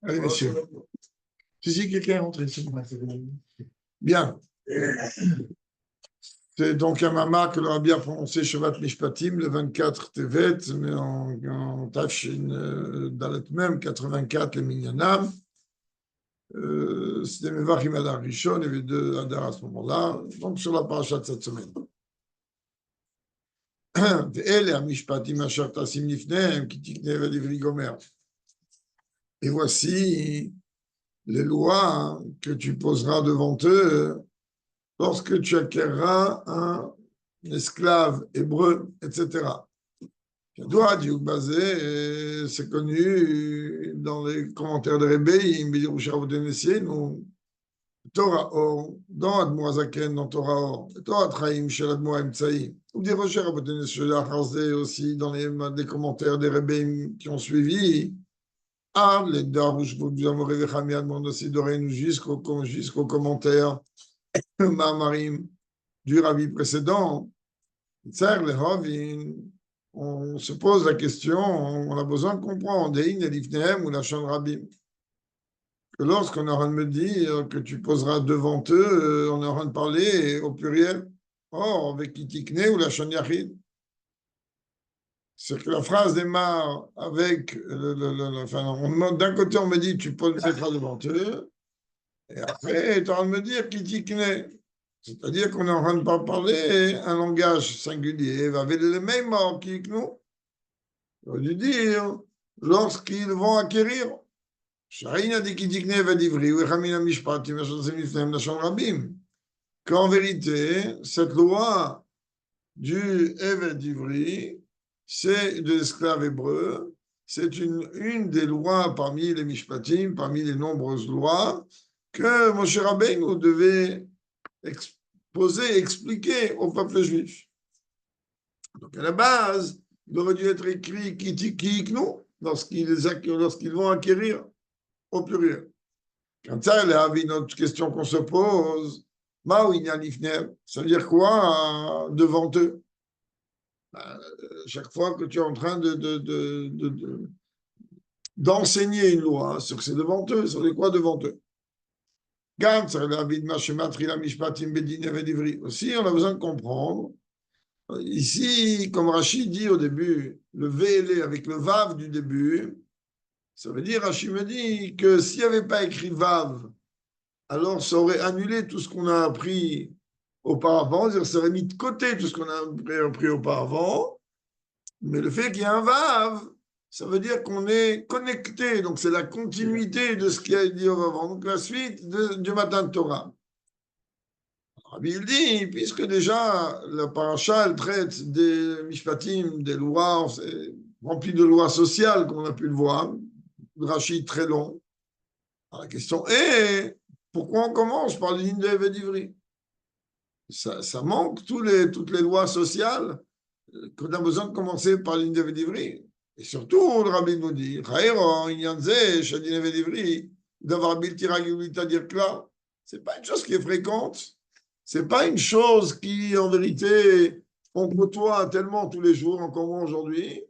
Allez, messieurs. Si quelqu'un est rentré, c'est bon. Bien. C'est donc un mama que l'on a bien prononcé Shovat Mishpatim, le 24 Tevet, mais en Tafshin Dalet Mem, 84, les Minyanam. C'était Mevachim Adar Rishon, il y avait 2 Adar à ce moment-là, donc sur la paracha de cette semaine. Et voici les lois que tu poseras devant eux lorsque tu acquerras un esclave hébreu, etc. C'est connu dans les commentaires de Rebbe, Torah Or, dans Admo Azaken, dans Torah Or, Torah Traim, chez l'Admo Emtsaï, ou des recherches aussi dans les commentaires des Rebbe qui ont suivi. Ah, les Darouche, vous amourez les Chamiad, demande aussi d'oreille jusqu'au commentaire Mamarim du Rabbi précédent. On se pose la question, on a besoin de comprendre, ou la chambre Rabbi. Que lorsqu'on est en train de me dire que tu poseras devant eux, on est en train de parler au pluriel. Or, avec Itikne ou la Shon Yachid. C'est que la phrase démarre avec. D'un côté, on me dit tu poseras devant eux, et après, tu es en train de me dire qu'Itikne. C'est-à-dire qu'on est en train de pas parler un langage singulier, avec les mêmes mots qui nous. On dû dire lorsqu'ils vont acquérir. Qu'en vérité, cette loi du Eved Ivri, c'est de l'esclave hébreu, c'est une des lois parmi les Mishpatim, parmi les nombreuses lois que Moshe Rabbeinu devait exposer, expliquer au peuple juif. Donc à la base, il aurait dû être écrit Kitikiknu lorsqu'ils vont acquérir au pluriel. Quand ça, il y a une autre question qu'on se pose. Ça veut dire quoi devant eux? Chaque fois que tu es en train d'enseigner une loi, sur que c'est devant eux, ça veut dire quoi devant eux? Aussi, on a besoin de comprendre. Ici, comme Rachid dit au début, le VL avec le Vav du début, ça veut dire, Rachid me dit que s'il n'y avait pas écrit Vav, alors ça aurait annulé tout ce qu'on a appris auparavant, c'est-à-dire ça aurait mis de côté tout ce qu'on a appris auparavant, mais le fait qu'il y ait un Vav, ça veut dire qu'on est connecté, donc c'est la continuité de ce qui a été dit auparavant, donc la suite du matin de Torah. Rabbi il dit, puisque déjà la paracha, elle traite des mishpatim, des lois, rempli de lois sociales, comme on a pu le voir, Rachid très long. Alors, la question est, pourquoi on commence par l'île de d'Ivry? Ça manque toutes les lois sociales qu'on a besoin de commencer par l'île de d'Ivry. Et surtout, le Rabbi nous dit, d'avoir dire que là, c'est pas une chose qui est fréquente. C'est pas une chose qui, en vérité, on côtoie tellement tous les jours, encore moins aujourd'hui,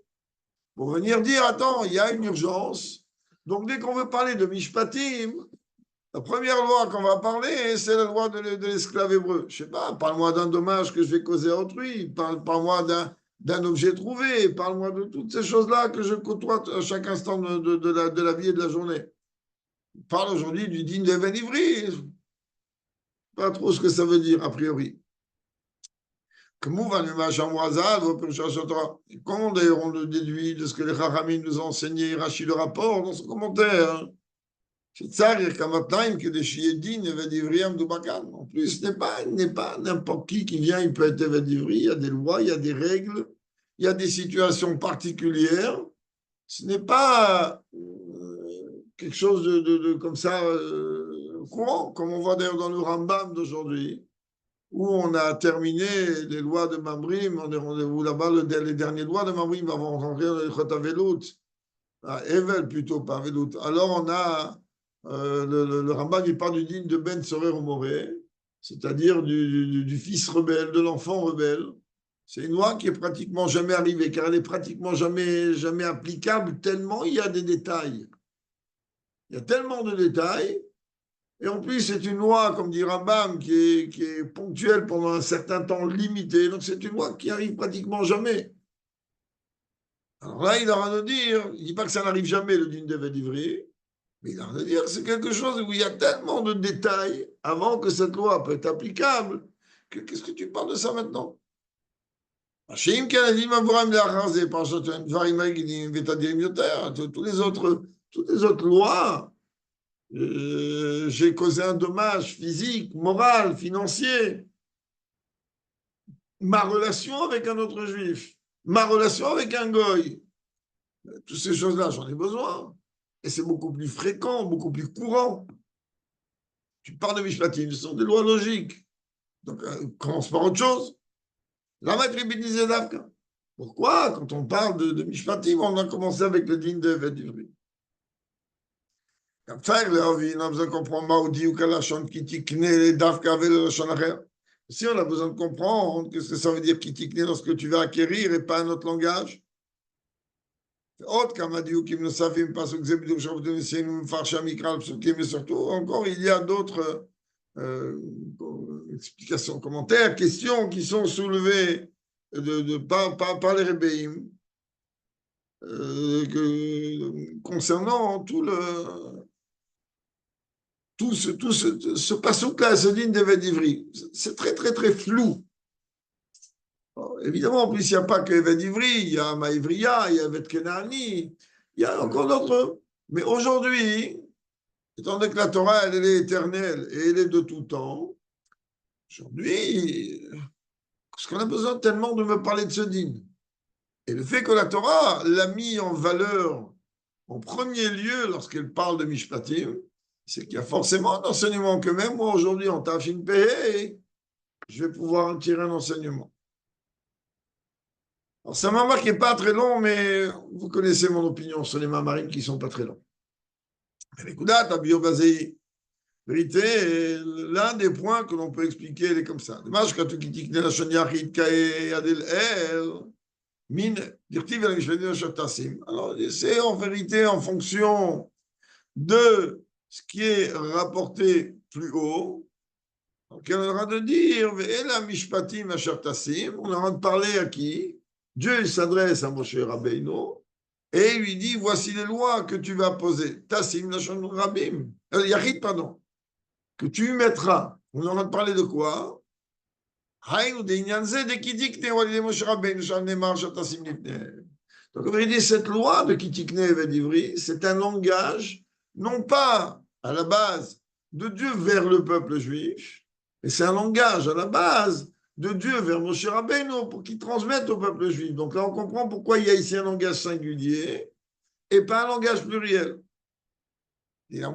pour venir dire, attends, il y a une urgence. Donc, dès qu'on veut parler de Mishpatim, la première loi qu'on va parler, c'est la loi de l'esclave hébreu. Je sais pas, parle-moi d'un dommage que je vais causer à autrui, parle-moi d'un objet trouvé, parle-moi de toutes ces choses-là que je côtoie à chaque instant de la vie et de la journée. Parle aujourd'hui du digne de Ben Ivry. Pas trop ce que ça veut dire, a priori. Comment d'ailleurs on le déduit de ce que les Chachamim nous ont enseigné, Rachid le rapport dans son commentaire. En plus, ce n'est pas n'importe qui vient, il peut être Eved Ivri, il y a des lois, il y a des règles, il y a des situations particulières. Ce n'est pas quelque chose comme ça courant, comme on voit d'ailleurs dans le Rambam d'aujourd'hui, où on a terminé les lois de Mamrim, on est rendez-vous là-bas, les dernières lois de Mamrim avant d'entrer dans les Chotavelut, à Evel plutôt, pas Velut. Alors on a le Rambam, il parle du digne de Ben Sorer Moré, c'est-à-dire du fils rebelle, de l'enfant rebelle. C'est une loi qui est pratiquement jamais arrivée, car elle est pratiquement jamais applicable, tellement il y a des détails. Il y a tellement de détails. Et en plus, c'est une loi, comme dit Rambam, qui est ponctuelle pendant un certain temps limité. Donc, c'est une loi qui arrive pratiquement jamais. Alors là, il a rien à dire. Il ne dit pas que ça n'arrive jamais, le din de Vedivri. Mais il a rien à dire. C'est quelque chose où il y a tellement de détails avant que cette loi peut être applicable. Qu'est-ce que tu parles de ça maintenant? Tous toutes les autres lois, j'ai causé un dommage physique, moral, financier. Ma relation avec un autre juif, ma relation avec un goy, toutes ces choses-là, j'en ai besoin. Et c'est beaucoup plus fréquent, beaucoup plus courant. Tu parles de Mishpatim, ce sont des lois logiques. Donc, commence par autre chose. La maître disait d'Afka. Pourquoi, quand on parle de Mishpatim, on a commencé avec le din de Vedivri? Faire leur vie, on a besoin de comprendre Maudi ou Kalachon qui tikne d'Afka avec le Lachon Acher. Si on a besoin de comprendre qu'est-ce que ça veut dire qui tikne lorsque tu vas acquérir et pas un autre langage. Autre Kamadioukim ne savent pas ce que c'est, mais surtout, encore, il y a d'autres explications, commentaires, questions qui sont soulevées par les Rébéim concernant tout ce passouk-là, ce digne de Vedivri. C'est très, très, très flou. Bon, évidemment, en plus, il n'y a pas que Vedivri, il y a Maïvria, il y a Evet Kenani, il y a encore d'autres. Mais aujourd'hui, étant donné que la Torah, elle est éternelle et elle est de tout temps, aujourd'hui, parce qu'on a besoin tellement de me parler de ce digne. Et le fait que la Torah l'a mis en valeur en premier lieu lorsqu'elle parle de Mishpatim, c'est qu'il y a forcément un enseignement que même moi aujourd'hui en Tafshin Peh, je vais pouvoir en tirer un enseignement. Alors ça m'a marqué pas très long, mais vous connaissez mon opinion sur les mamarim qui sont pas très longs. Mais écoute, ta bio-basé, vérité, l'un des points que l'on peut expliquer, il est comme ça. Dommage quand tu quittes la shonyachit kae adel el, min dirtiv el mishpatim shatasim. Alors c'est en vérité en fonction de ce qui est rapporté plus haut. Donc, on aura de dire, Ve'ela mishpatim asher tassim, on aura de parler à qui? Dieu il s'adresse à Moshe Rabbeinu et il lui dit, voici les lois que tu vas poser. Tassim lashon rabim. Yachid, pardon. Que tu mettras. On aura de parler de quoi? Haïnu de inyanze de kidikne walide Moshe Rabbeinu shal nemar shel tassim lifne. Donc, en vérité, cette loi de Kitikne et Vedivri, c'est un langage, non pas à la base de Dieu vers le peuple juif, mais c'est un langage à la base de Dieu vers Moshe Rabbeinu pour qu'il transmette au peuple juif. Donc là, on comprend pourquoi il y a ici un langage singulier et pas un langage pluriel. Ce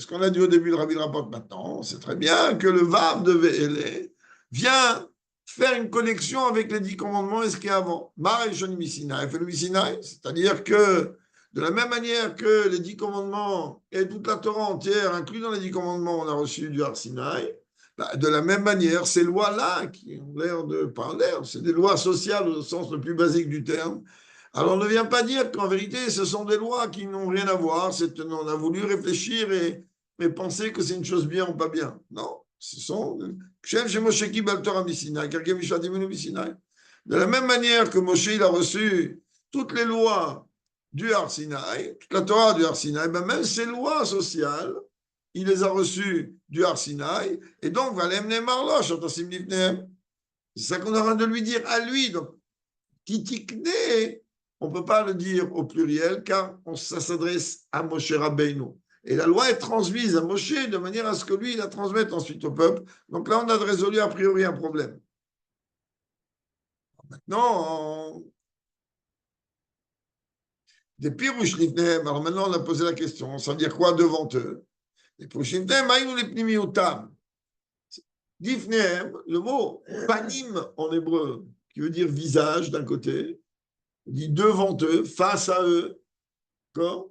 qu'on a dit au début, le Rabbi rapporte maintenant, c'est très bien que le Vav de Ve'ele vient faire une connexion avec les 10 commandements et ce qu'il y a avant. C'est-à-dire que de la même manière que les 10 commandements et toute la Torah entière, inclus dans les 10 commandements, on a reçu du Har Sinaï, de la même manière, ces lois-là, qui ont l'air de, pas l'air, c'est des lois sociales au sens le plus basique du terme. Alors, on ne vient pas dire qu'en vérité, ce sont des lois qui n'ont rien à voir. On a voulu réfléchir et penser que c'est une chose bien ou pas bien. Non, ce sont. De la même manière que Moshe il a reçu toutes les lois du Har Sinaï, toute la Torah du Har Sinaï, ben même ces lois sociales, il les a reçues du Har Sinaï, et donc, c'est ça qu'on aura de lui dire à lui. Donc, Kitikne, on ne peut pas le dire au pluriel car ça s'adresse à Moshe Rabbeinu. Et la loi est transmise à Moshe de manière à ce que lui, il la transmette ensuite au peuple. Donc là, on a résolu a priori un problème. Maintenant, des pirouches livnem, alors maintenant on a posé la question, ça veut dire quoi devant eux? Les pirouches livnem, maïnou les pnimiotam. Livnem, le mot panim en hébreu, qui veut dire visage d'un côté, dit devant eux, face à eux. D'accord?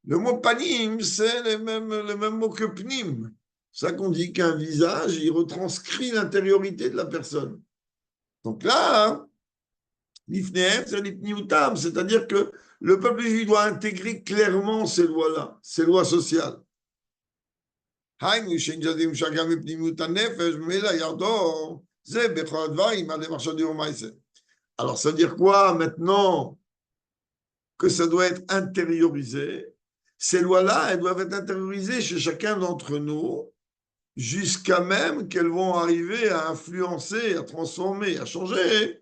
Le mot panim, c'est le même mot que pnim. C'est ça qu'on dit qu'un visage, il retranscrit l'intériorité de la personne. Donc là, L'ifnehem, c'est l'ipniutam, c'est-à-dire que le peuple juif doit intégrer clairement ces lois-là, ces lois sociales. Alors, ça veut dire quoi maintenant que ça doit être intériorisé? Ces lois-là, elles doivent être intériorisées chez chacun d'entre nous, jusqu'à même qu'elles vont arriver à influencer, à transformer, à changer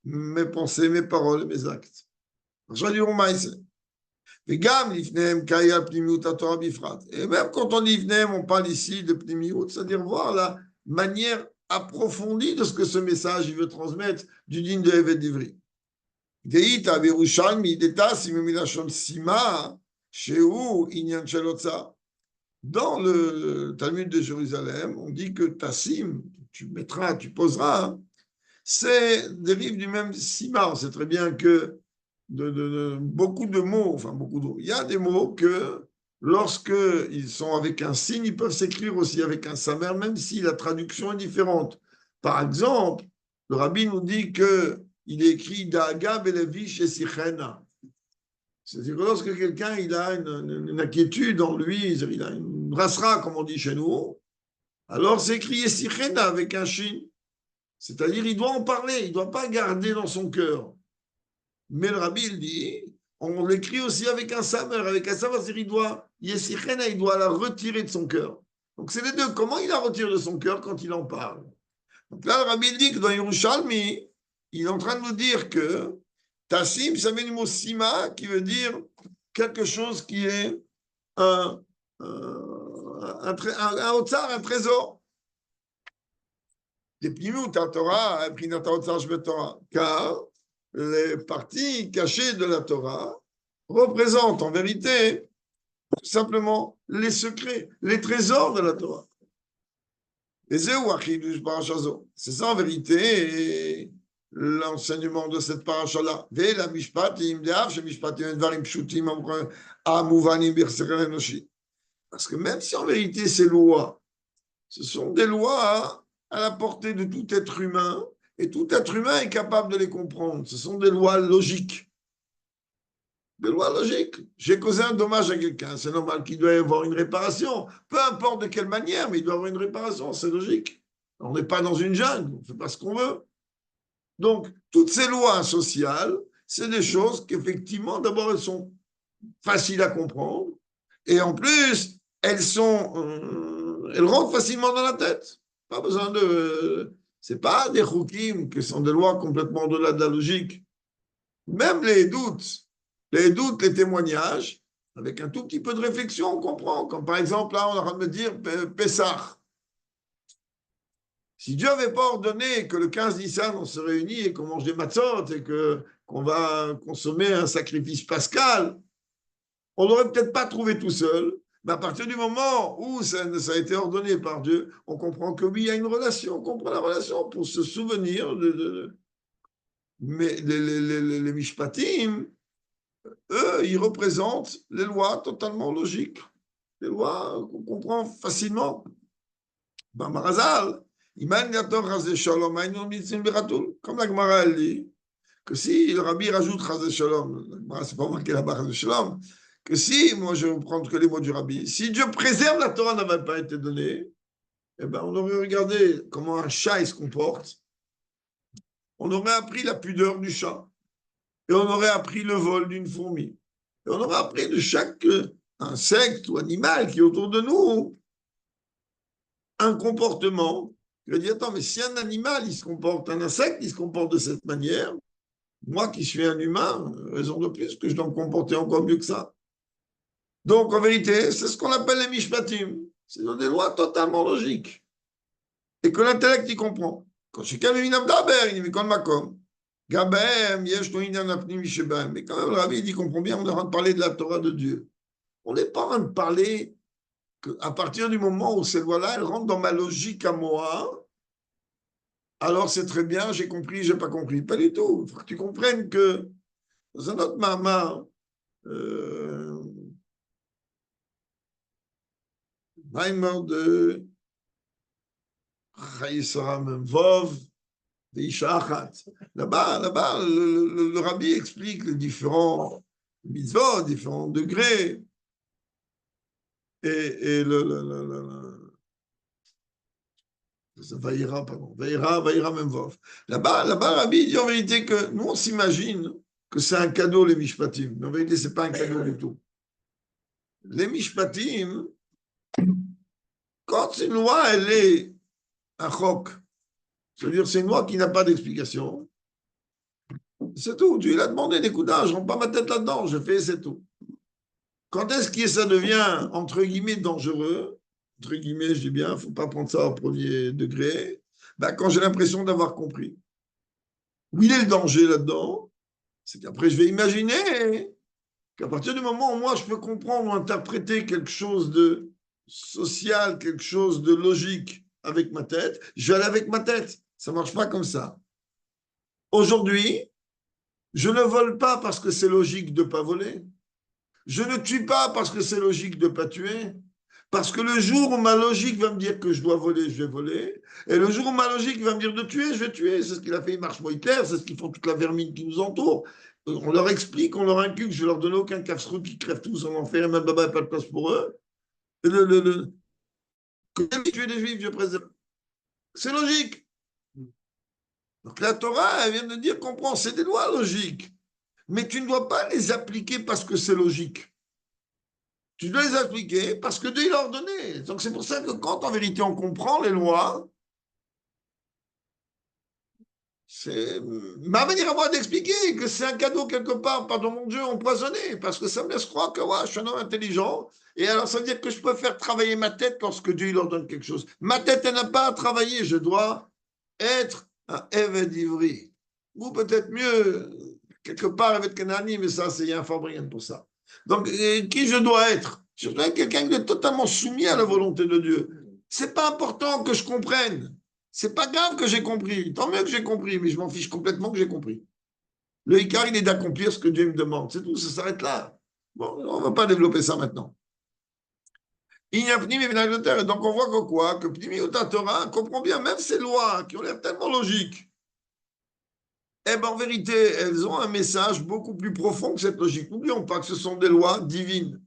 mes pensées, mes paroles et mes actes. Et même quand on dit Vnem, on parle ici de Pnimiout, c'est-à-dire voir la manière approfondie de ce que ce message il veut transmettre du digne de Evet d'Ivry. Dans le Talmud de Jérusalem, on dit que Tassim, tu mettras, tu poseras, c'est dérive du même sima. On sait très bien que beaucoup de mots, enfin beaucoup de mots, il y a des mots que lorsqu'ils sont avec un signe, ils peuvent s'écrire aussi avec un samer, même si la traduction est différente. Par exemple, le rabbi nous dit qu'il est écrit Daaga belevish et sichena. C'est-à-dire que lorsque quelqu'un il a une inquiétude en lui, il a une brassera, comme on dit chez nous, alors c'est écrit sichena avec un shin. C'est-à-dire il doit en parler, il ne doit pas garder dans son cœur. Mais le rabbi, il dit, on l'écrit aussi avec un samer, c'est-à-dire il doit la retirer de son cœur. Donc c'est les deux. Comment il la retire de son cœur quand il en parle? Donc là, le rabbi, il dit que dans Yerushalmi, il est en train de nous dire que Tassim, ça vient du mot sima, qui veut dire quelque chose qui est un, un otsar, un trésor. Car les parties cachées de la Torah représentent en vérité tout simplement les secrets, les trésors de la Torah. Et c'est ça en vérité l'enseignement de cette paracha-là. Parce que même si en vérité ces lois, ce sont des lois à la portée de tout être humain, et tout être humain est capable de les comprendre. Ce sont des lois logiques. Des lois logiques. J'ai causé un dommage à quelqu'un, c'est normal qu'il doit y avoir une réparation. Peu importe de quelle manière, mais il doit y avoir une réparation, c'est logique. On n'est pas dans une jungle, on ne fait pas ce qu'on veut. Donc, toutes ces lois sociales, c'est des choses qu'effectivement, d'abord, elles sont faciles à comprendre, et en plus, elles rentrent facilement dans la tête. Pas besoin de. C'est pas des chukim qui sont des lois complètement au-delà de la logique. Même les témoignages, avec un tout petit peu de réflexion, on comprend. Comme par exemple, là, on est en train de me dire Pessah. Si Dieu n'avait pas ordonné que le 15 Nissan, on se réunit et qu'on mange des matzot et qu'on va consommer un sacrifice pascal, on n'aurait peut-être pas trouvé tout seul. Mais à partir du moment où ça a été ordonné par Dieu, on comprend que oui, il y a une relation, on comprend la relation pour se souvenir mais les mishpatim, eux, ils représentent les lois totalement logiques, les lois qu'on comprend facilement. Ben, Marazal, comme la Gemara elle dit, que si le rabbi rajoute Chazé Shalom, c'est pas marqué là-bas Chazé Shalom, que si, moi je vais prendre que les mots du rabbi, si Dieu préserve la Torah n'avait pas été donnée, eh ben, on aurait regardé comment un chat il se comporte, on aurait appris la pudeur du chat, et on aurait appris le vol d'une fourmi, et on aurait appris de chaque insecte ou animal qui est autour de nous un comportement. Je vais dire, attends, mais si un animal, il se comporte, un insecte, il se comporte de cette manière, moi qui suis un humain, raison de plus que je dois me comporter encore mieux que ça. Donc, en vérité, c'est ce qu'on appelle les mishpatim. C'est des lois totalement logiques. Et que l'intellect y comprend. Quand chacun lui dit il dit, comme makom. Gabem, yesh no inyan apnim mishebam. Mais quand même, le rabbi, il dit, comprend bien, on est en train de parler de la Torah de Dieu. On n'est pas en train de parler qu'à partir du moment où ces lois-là, elles rentrent dans ma logique à moi, alors c'est très bien, j'ai compris, j'ai pas compris. Pas du tout. Il faut que tu comprennes que dans un autre mama, Maïmor de Chaïsara Vov, Là-bas, le rabbi explique les différents mitzvot, différents degrés. Et Vaïra même Vov. Là-bas, Rabbi dit en vérité que nous, on s'imagine que c'est un cadeau, les Mishpatim. Mais en vérité, ce n'est pas un cadeau du tout. Les Mishpatim, quand une loi, elle est un chok, c'est-à-dire c'est une loi qui n'a pas d'explication, c'est tout. Dieu, il a demandé des coups d'âge, je ne rentre pas ma tête là-dedans, je fais, c'est tout. Quand est-ce que ça devient, entre guillemets, dangereux, entre guillemets, je dis bien, il ne faut pas prendre ça au premier degré, ben, quand j'ai l'impression d'avoir compris. Où il est le danger là-dedans? C'est qu'après, je vais imaginer qu'à partir du moment où moi, je peux comprendre ou interpréter quelque chose de social, quelque chose de logique avec ma tête, je vais aller avec ma tête. Ça ne marche pas comme ça. Aujourd'hui, je ne vole pas parce que c'est logique de ne pas voler. Je ne tue pas parce que c'est logique de ne pas tuer. Parce que le jour où ma logique va me dire que je dois voler, je vais voler. Et le jour où ma logique va me dire de tuer, je vais tuer. C'est ce qu'il a fait Marshall Hitler, c'est ce qu'ils font toute la vermine qui nous entoure. On leur explique, on leur inculque, je ne leur donne aucun casse-route qui crèvent tous en enfer, même Baba n'a pas de place pour eux. Que tuer des juifs, je préserve. C'est logique. Donc la Torah, elle vient de dire, comprends, c'est des lois logiques. Mais tu ne dois pas les appliquer parce que c'est logique. Tu dois les appliquer parce que Dieu il a ordonné. Donc c'est pour ça que quand en vérité on comprend les lois, c'est ma manière à moi d'expliquer que c'est un cadeau quelque part, pardon mon Dieu, empoisonné, parce que ça me laisse croire que ouais, je suis un homme intelligent, et alors ça veut dire que je peux faire travailler ma tête lorsque Dieu il ordonne quelque chose. Ma tête, elle n'a pas à travailler, je dois être un Eved Ivri. Ou peut-être mieux, quelque part avec Kenani, mais ça, c'est un rien pour ça. Donc, qui je dois être? Je dois être quelqu'un qui est totalement soumis à la volonté de Dieu. C'est pas important que je comprenne. C'est pas grave que j'ai compris. Tant mieux que j'ai compris, mais je m'en fiche complètement que j'ai compris. Le Icar, il est d'accomplir ce que Dieu me demande. C'est tout, ça s'arrête là. Bon, on ne va pas développer ça maintenant. Donc on voit que quoi? Que Pnimiuta Torah comprend bien même ces lois qui ont l'air tellement logiques. Eh bien, en vérité, elles ont un message beaucoup plus profond que cette logique. N'oublions pas que ce sont des lois divines,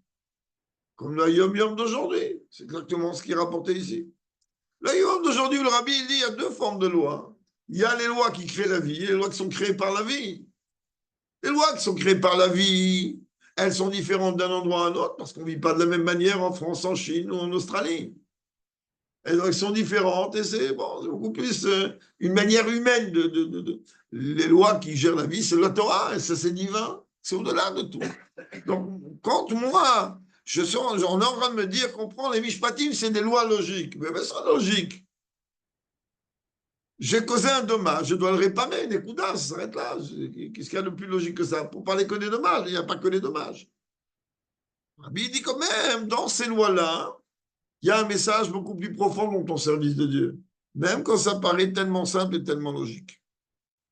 comme le Yom Yom d'aujourd'hui. C'est exactement ce qui est rapporté ici. Le Yom d'aujourd'hui, le Rabbi il dit il y a deux formes de lois. Il y a les lois qui créent la vie et les lois qui sont créées par la vie. Les lois qui sont créées par la vie, elles sont différentes d'un endroit à un autre parce qu'on ne vit pas de la même manière en France, en Chine ou en Australie. Elles sont différentes et c'est bon, beaucoup plus une manière humaine les lois qui gèrent la vie, c'est la Torah et ça c'est divin, c'est au-delà de tout. Donc quand moi, on est en train de me dire, comprends, les Mishpatim, c'est des lois logiques, mais c'est logique. J'ai causé un dommage, je dois le réparer, des coups d'as, ça s'arrête là. Qu'est-ce qu'il y a de plus logique que ça? Pour parler que des dommages, il n'y a pas que les dommages. Rabbi dit quand même, dans ces lois-là, il y a un message beaucoup plus profond dans ton service de Dieu, même quand ça paraît tellement simple et tellement logique.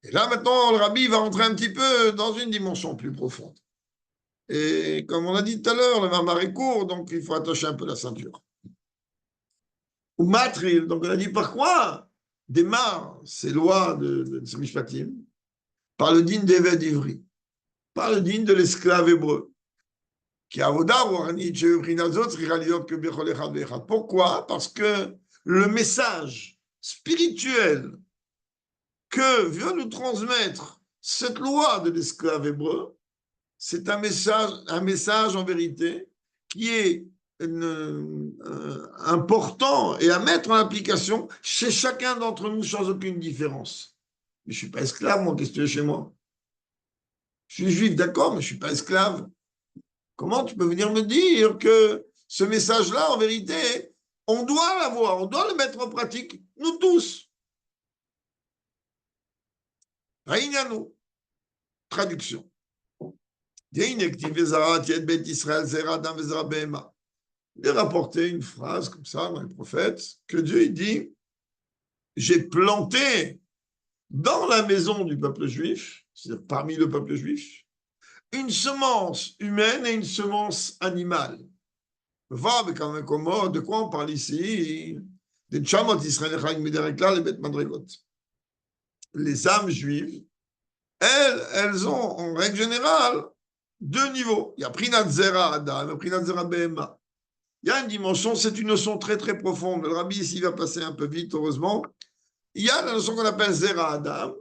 Et là, maintenant, le Rabbi va rentrer un petit peu dans une dimension plus profonde. Et comme on a dit tout à l'heure, le marmar est court, donc il faut attacher un peu la ceinture. Ou matril, donc on a dit par quoi démarrent ces lois de ce Mishpatim? Par le digne d'Eved Ivri, par le digne de l'esclave hébreu. Pourquoi? Parce que le message spirituel que vient nous transmettre cette loi de l'esclave hébreu, c'est un message en vérité qui est important et à mettre en application chez chacun d'entre nous sans aucune différence. Mais je ne suis pas esclave, moi, qu'est-ce que tu veux chez moi? Je suis juif, d'accord, mais je ne suis pas esclave. Comment tu peux venir me dire que ce message-là, en vérité, on doit l'avoir, on doit le mettre en pratique, nous tous. Raïnanou. Traduction. Il est rapporté une phrase comme ça dans les prophètes, que Dieu il dit, j'ai planté dans la maison du peuple juif, c'est-à-dire parmi le peuple juif, une semence humaine et une semence animale. De quoi on parle ici? Des Tchamot Israël, les Beth Madrigot. les âmes juives, elles ont, en règle générale, deux niveaux. Il y a Prinat Zera Adam et Prinat Zera Behema. Il y a une dimension, c'est une notion très très profonde. Le rabbi ici va passer un peu vite, heureusement. Il y a la notion qu'on appelle Zera Adam,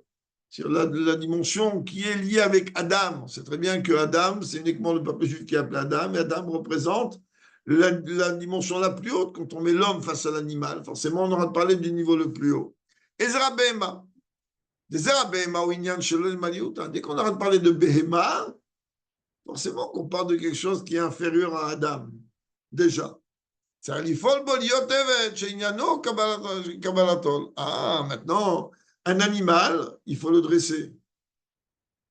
sur la dimension qui est liée avec Adam. On sait très bien que Adam, c'est uniquement le peuple juif qui est appelé Adam, et Adam représente la dimension la plus haute. Quand on met l'homme face à l'animal, forcément, on aura parlé du niveau le plus haut. Et Zera Behema. Des Zera Behema ou Inyan Shelol Maliuta. Dès qu'on arrête de parler de Behema, forcément qu'on parle de quelque chose qui est inférieur à Adam. Déjà. Ah, maintenant, un animal, il faut le dresser.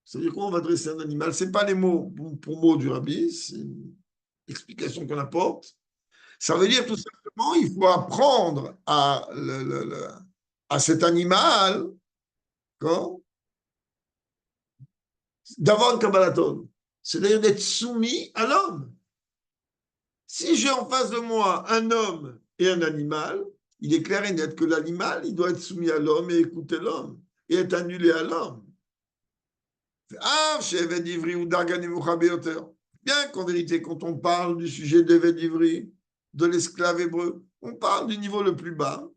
C'est-à-dire quoi, on va dresser un animal? Ce n'est pas les mots pour mots du rabbi, c'est une explication qu'on apporte. Ça veut dire tout simplement, il faut apprendre à cet animal d'avoir un Kabbalaton. C'est-à-dire d'être soumis à l'homme. Si j'ai en face de moi un homme et un animal, il est clair et net que l'animal, il doit être soumis à l'homme et écouter l'homme et être annulé à l'homme. Bien qu'en vérité, quand on parle du sujet d'Eved Ivri, de l'esclave hébreu, on parle du niveau le plus bas.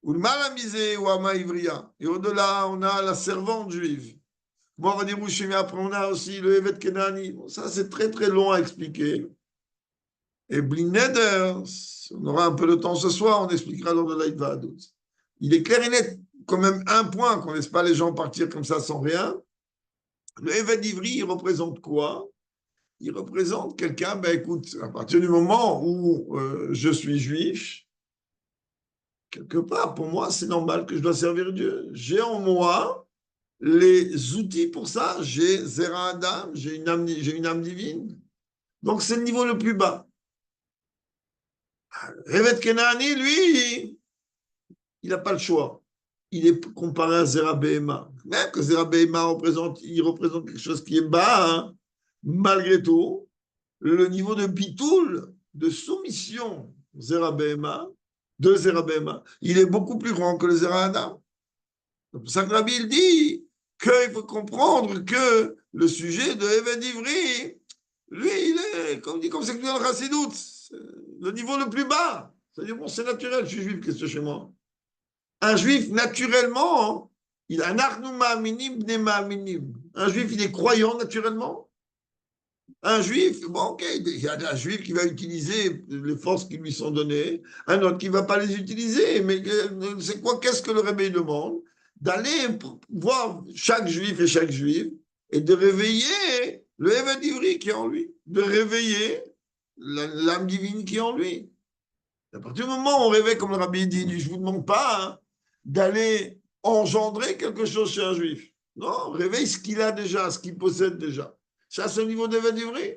Ou le malamisé ou ama ivria. Et au-delà, on a la servante juive. Bon, on va dire, mais après, on a aussi le Eved Kenani. Bon, ça, c'est très, très long à expliquer. Et Blineder, on aura un peu de temps ce soir, on expliquera lors de l'Aïdva Hadout. Il est clair et net, quand même un point, qu'on ne laisse pas les gens partir comme ça sans rien. Le Eved Ivri, il représente quoi? Il représente quelqu'un, ben écoute, à partir du moment où je suis juif, quelque part, pour moi, c'est normal que je dois servir Dieu. J'ai en moi les outils pour ça. J'ai Zera Adam, j'ai une âme divine. Donc, c'est le niveau le plus bas. Eved Kenani, lui, il n'a pas le choix. Il est comparé à Zera Behema. Même que Zera Behema représente quelque chose qui est bas, hein, malgré tout, le niveau de bitoul, de soumission Zera Behema, de Zera Behema, il est beaucoup plus grand que le Zera Adam. C'est pour ça que Rabbi il dit qu'il faut comprendre que le sujet de Eved Ivri, lui, il est, comme c'est que dans le Chassidout, le niveau le plus bas. C'est-à-dire, bon, c'est naturel, je suis juif, qu'est-ce que c'est chez moi? Un juif, naturellement, il a un arnouma minim, nema minim. Un juif, il est croyant naturellement. Un juif, bon, ok, il y a un juif qui va utiliser les forces qui lui sont données, un autre qui ne va pas les utiliser. Mais c'est quoi, qu'est-ce que le réveil demande? D'aller voir chaque juif et de réveiller le Eved Ivri qui est en lui, de réveiller l'âme divine qui est en lui. À partir du moment où on réveille, comme le rabbi dit, je ne vous demande pas hein, d'aller engendrer quelque chose chez un juif. Non, réveille ce qu'il a déjà, ce qu'il possède déjà. Ça, c'est au niveau d'Eved Ivri.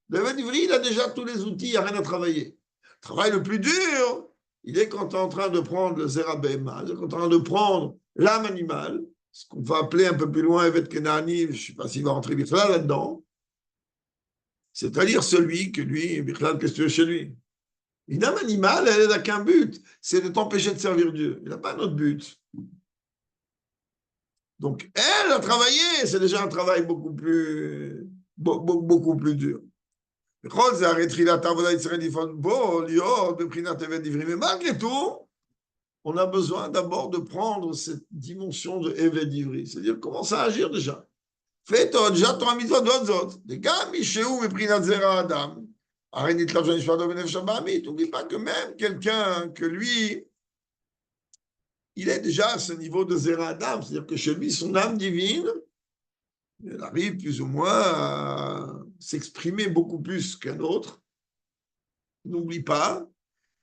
L'Eved Ivri, il a déjà tous les outils, il n'y a rien à travailler. Le travail le plus dur, il est quand tu es en train de prendre le Zera Behema, quand tu es en train de prendre l'âme animale, ce qu'on va appeler un peu plus loin Eved Kenani, je ne sais pas s'il va rentrer là-dedans, c'est-à-dire celui que lui, qu'est-ce que tu veux chez lui? Une âme animale, elle n'a qu'un but, c'est de t'empêcher de servir Dieu. Il n'a pas un autre but. Donc, elle a travaillé, c'est déjà un travail beaucoup plus dur. Mais malgré tout, on a besoin d'abord de prendre cette dimension de Eved Ivri, c'est-à-dire commencer à agir déjà. Fais-toi déjà ton mitzvot d'autres. Des gars, Michéou, Meprinat Zera Adam. N'oublie pas que même quelqu'un que lui, il est déjà à ce niveau de Zera Adam, c'est-à-dire que chez lui, son âme divine, elle arrive plus ou moins à s'exprimer beaucoup plus qu'un autre. N'oublie pas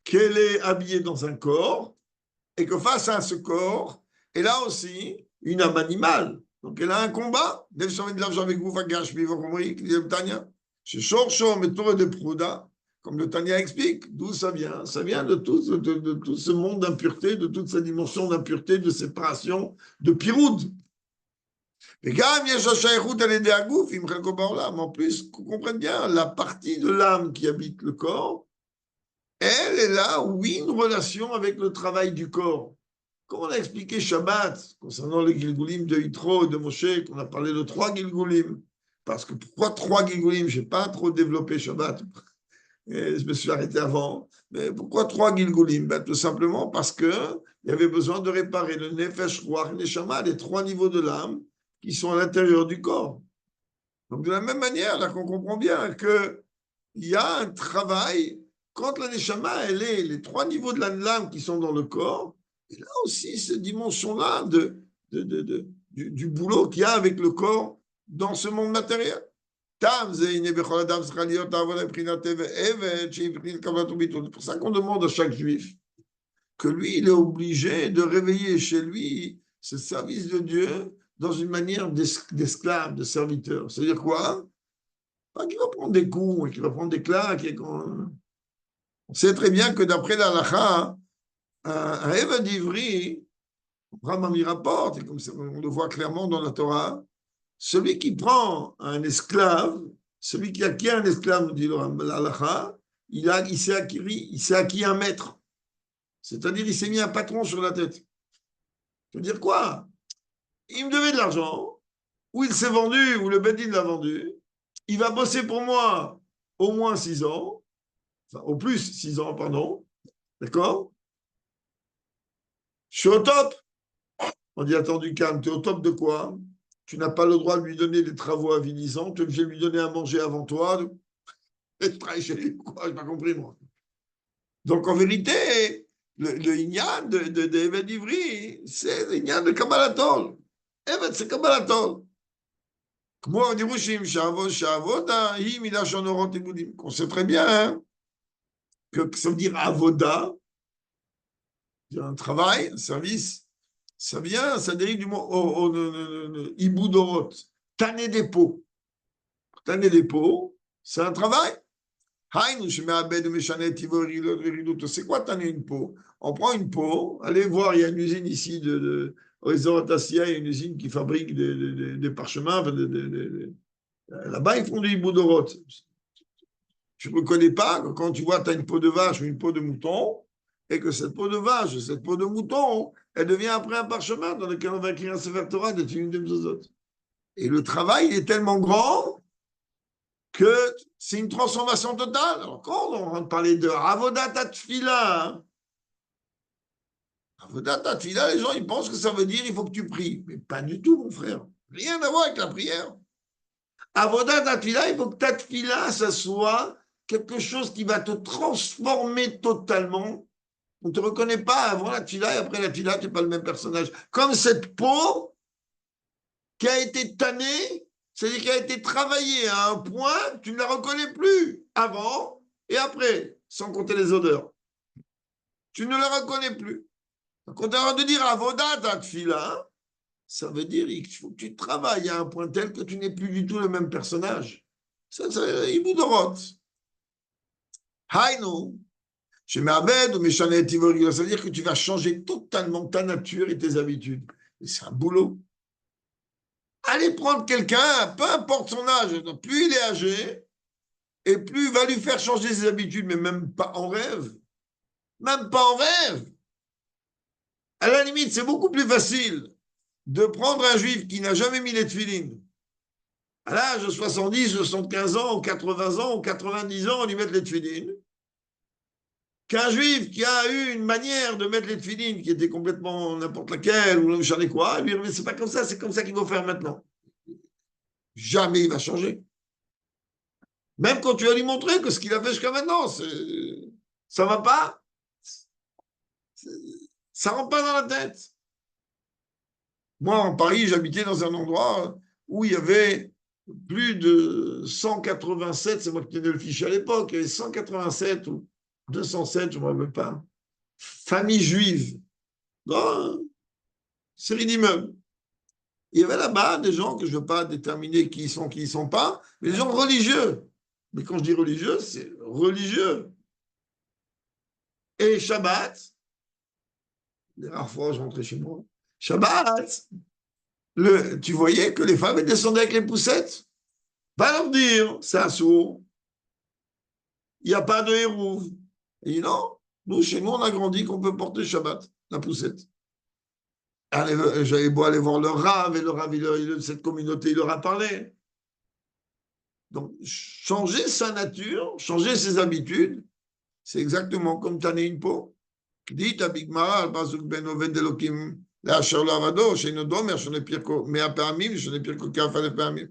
qu'elle est habillée dans un corps et que face à ce corps, elle a aussi une âme animale. Donc elle a un combat. Comme le Tanya explique, d'où ça vient? Ça vient de tout ce monde d'impureté, de toute cette dimension d'impureté, de séparation, de piroud. Mais en plus, qu'on comprenne bien, la partie de l'âme qui habite le corps, elle est là, oui, une relation avec le travail du corps. Comme on a expliqué Shabbat, concernant les Gilgulim de Yitro et de Moshe, qu'on a parlé de 3 Gilgulim. Parce que pourquoi 3 Gilgulim? Je n'ai pas trop développé Shabbat. Et je me suis arrêté avant. Mais pourquoi 3 Gilgulim? Ben, tout simplement parce qu'il y avait besoin de réparer le Nefesh, Ruach, Neshama, les 3 niveaux de l'âme qui sont à l'intérieur du corps. Donc, de la même manière, là, qu'on comprend bien qu'il y a un travail, quand la Neshama, elle est les 3 niveaux de l'âme qui sont dans le corps, et là aussi, cette dimension-là du boulot qu'il y a avec le corps dans ce monde matériel. C'est pour ça qu'on demande à chaque juif que lui, il est obligé de réveiller chez lui ce service de Dieu dans une manière d'esclave, de serviteur. C'est-à-dire quoi? Pas qu'il va prendre des coups et qu'il va prendre des claques. On sait très bien que d'après la halakha, un Eved d'Ivri, Rambam y rapporte, et comme on le voit clairement dans la Torah, celui qui prend un esclave, celui qui acquiert un esclave, nous dit la halakha, il s'est acquis un maître. C'est-à-dire, il s'est mis un patron sur la tête. Ça veut dire quoi? Il me devait de l'argent, ou il s'est vendu, ou le Bedin l'a vendu. Il va bosser pour moi au moins 6 ans, enfin, au plus 6 ans, pardon. D'accord? Je suis au top. On dit, attends, du calme, tu es au top de quoi? Tu n'as pas le droit de lui donner des travaux avilisants, tu es obligé de lui donner à manger avant toi. Et tu travailles chez lui, quoi? Je n'ai pas compris, moi. Donc, en vérité, le Inyan de Eved Ivri, c'est l'Inyan de Kabbalatol. Eved, c'est Kabbalatol. On sait très bien hein, que ça veut dire avoda, un travail, un service, ça dérive du mot iboudorot, tanner des pots. Tanner des pots, c'est un travail. C'est quoi tanner une peau? On prend une peau, allez voir, il y a une usine ici au réseau Atassia, il y a une usine qui fabrique des parchemins. Là-bas, ils font du hiboudorot. Tu ne reconnais pas que quand tu vois tu as une peau de vache ou une peau de mouton, et que cette peau de vache, cette peau de mouton, elle devient après un parchemin dans lequel on va écrire un Sefer Torah de Tfilim de Mezuzot. Et le travail est tellement grand que c'est une transformation totale. Alors, quand on va parler de Avodat Atfila, Avodat Atfila, les gens ils pensent que ça veut dire il faut que tu pries. Mais pas du tout, mon frère. Rien à voir avec la prière. Avodat Atfila, il faut que ta Tfila, ça soit quelque chose qui va te transformer totalement. On ne te reconnaît pas avant la Tfila et après la Tfila, tu n'es pas le même personnage. Comme cette peau qui a été tannée, c'est-à-dire qui a été travaillée à un point, tu ne la reconnais plus avant et après, sans compter les odeurs. Tu ne la reconnais plus. Donc, on a de dire Avodat Atfila, ça veut dire qu'il faut que tu travailles à un point tel que tu n'es plus du tout le même personnage. Ça, c'est Iboudorot. Haïnou. Chez Mabed ou Meshanet Tivori, ça veut dire que tu vas changer totalement ta nature et tes habitudes. Et c'est un boulot. Allez prendre quelqu'un, peu importe son âge, plus il est âgé, et plus il va lui faire changer ses habitudes, mais même pas en rêve. Même pas en rêve. À la limite, c'est beaucoup plus facile de prendre un juif qui n'a jamais mis les tefilines à l'âge de 70, 75 ans, ou 80 ans, ou 90 ans, on lui met les tefilines, qu'un juif qui a eu une manière de mettre les tefilines qui était complètement n'importe laquelle, ou je sais quoi, lui, c'est pas comme ça, c'est comme ça qu'il faut faire maintenant. Jamais il va changer. Même quand tu vas lui montrer que ce qu'il a fait jusqu'à maintenant, ça va pas, ça rentre pas dans la tête. Moi, en Paris, j'habitais dans un endroit où il y avait plus de 187, c'est moi qui tenais le fichier à l'époque, il y avait 187 ou 207, je ne me rappelle pas, familles juives, dans une série d'immeubles. Il y avait là-bas des gens que je ne veux pas déterminer qui ils sont pas, mais des gens religieux. Mais quand je dis religieux, c'est religieux. Et Shabbat, les rares fois je rentrais chez moi, Shabbat, tu voyais que les femmes elles descendaient avec les poussettes. Va leur dire, c'est un sourd, il n'y a pas de hérouve. Et il dit non, nous, chez nous, on a grandi qu'on peut porter Shabbat, la poussette. J'avais beau aller voir le Rav, et le Rav, cette communauté, il leur a parlé. Donc, changer sa nature, changer ses habitudes, c'est exactement comme tanner une peau. Dit à Bigmara, al-Bazuk ben Oved Elokim, la Sherlo Avado, chez nos dommers, je n'ai pire que Mea Permim, je n'ai pire que Kafale Permim.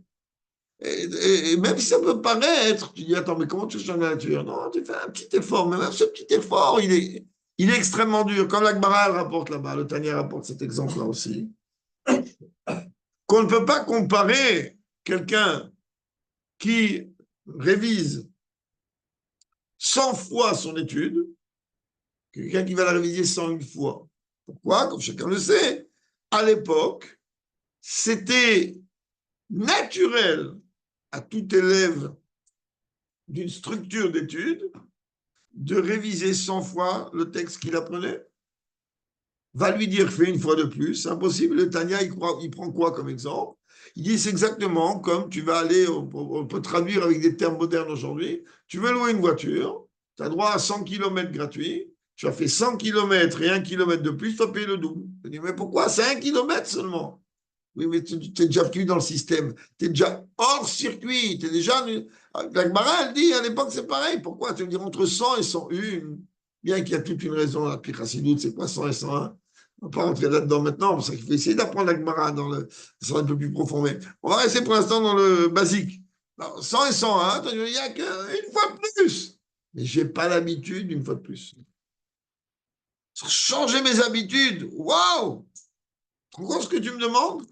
Et même si ça peut paraître, tu dis, attends, mais comment tu changes la nature? Non, tu fais un petit effort, mais même ce petit effort, il est extrêmement dur. Comme l'Agmara rapporte là-bas, le Tanya rapporte cet exemple-là aussi, qu'on ne peut pas comparer quelqu'un qui révise 100 fois son étude, quelqu'un qui va la réviser 101 fois. Pourquoi? Comme chacun le sait, à l'époque, c'était naturel à tout élève d'une structure d'études de réviser 100 fois le texte qu'il apprenait. Va lui dire fais une fois de plus, c'est impossible. Le Tanya, il prend quoi comme exemple? Il dit c'est exactement comme tu vas aller, on peut traduire avec des termes modernes aujourd'hui, tu veux louer une voiture, tu as droit à 100 km gratuits, tu as fait 100 km et 1 km de plus, tu vas payer le double. Je dis mais pourquoi? C'est 1 km seulement. Oui, mais tu es déjà plus dans le système. Tu es déjà hors circuit. Tu es déjà. La Gemara, elle dit à l'époque, c'est pareil. Pourquoi? Tu veux dire entre 100 et 101, bien qu'il y a toute une raison. La Chassidoute, c'est quoi 100 et 101? On ne va pas rentrer là-dedans maintenant. C'est pour ça qu'il faut essayer d'apprendre la Gemara dans le. Ça sera un peu plus profond. Mais on va rester pour l'instant dans le basique. Alors, 100 et 101, il n'y a qu'une fois de plus. Mais je n'ai pas l'habitude d'une fois de plus. Changer mes habitudes. Waouh! Tu comprends ce que tu me demandes?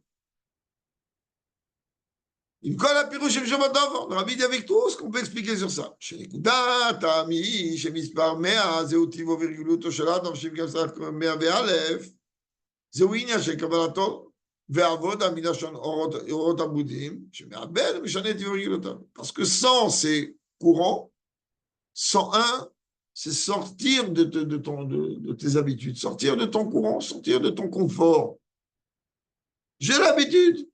Il colle à Pirouchim Shabbatov. Le rabbi dit avec tout ce qu'on peut expliquer sur ça. Chez Nekuda, Tami, chez Mispar Mea, Zeutivo Virguluto Shalat, Avshim Kamsach Mea Be'alef, Zeuinia chez Kabbalatol, Ve'avod Aminashon Orot Abudim, chez Me'abel, Mishanet Virguluto. Parce que 100, c'est courant. 101, c'est sortir de tes habitudes, sortir de ton courant, sortir de ton confort. J'ai l'habitude.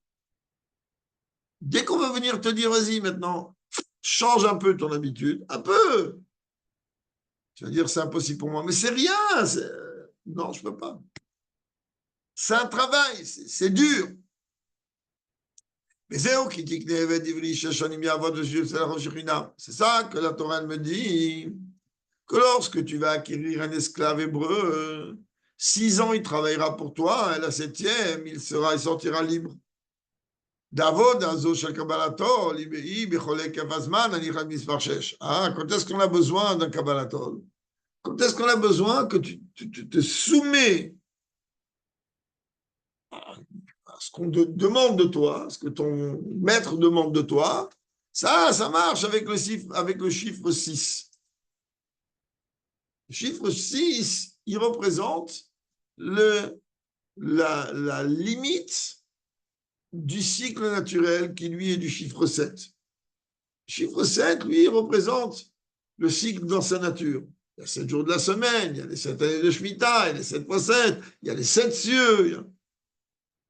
Dès qu'on va venir te dire, vas-y maintenant, change un peu ton habitude, un peu. Tu vas dire, c'est impossible pour moi, mais c'est rien. Non, je ne peux pas. C'est un travail, c'est dur. Mais c'est ça que la Torah me dit, que lorsque tu vas acquérir un esclave hébreu, 6 ans il travaillera pour toi, et la 7e, il sortira libre. Davod, Azo Shel Kabbalato, Libei, Becholek Avazman, Anichat Mispar Shesh. Ah, quand est-ce qu'on a besoin d'un Kabbalato? Quand est-ce qu'on a besoin que tu te soumets à ce qu'on te demande de toi, ce que ton maître demande de toi? Ça marche avec le chiffre 6. Le chiffre 6, il représente la limite du cycle naturel qui, lui, est du chiffre 7. Le chiffre 7, lui, représente le cycle dans sa nature. Il y a 7 jours de la semaine, il y a les 7 années de Shemitah, il y a les 7 fois 7, il y a les 7 cieux.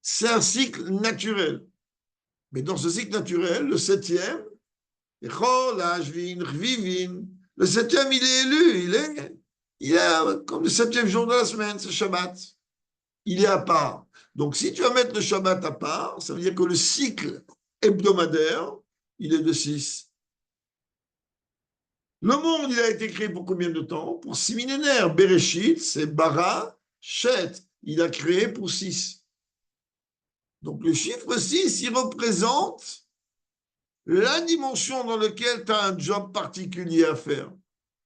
C'est un cycle naturel. Mais dans ce cycle naturel, le 7e, le 7e, il est élu, il est comme le 7e jour de la semaine, c'est Shabbat. Il est à part. Donc, si tu vas mettre le Shabbat à part, ça veut dire que le cycle hebdomadaire, il est de 6. Le monde, il a été créé pour combien de temps? Pour 6 millénaires. Bereshit, c'est Bara, Shet. Il a créé pour 6. Donc, le chiffre 6, il représente la dimension dans laquelle tu as un job particulier à faire.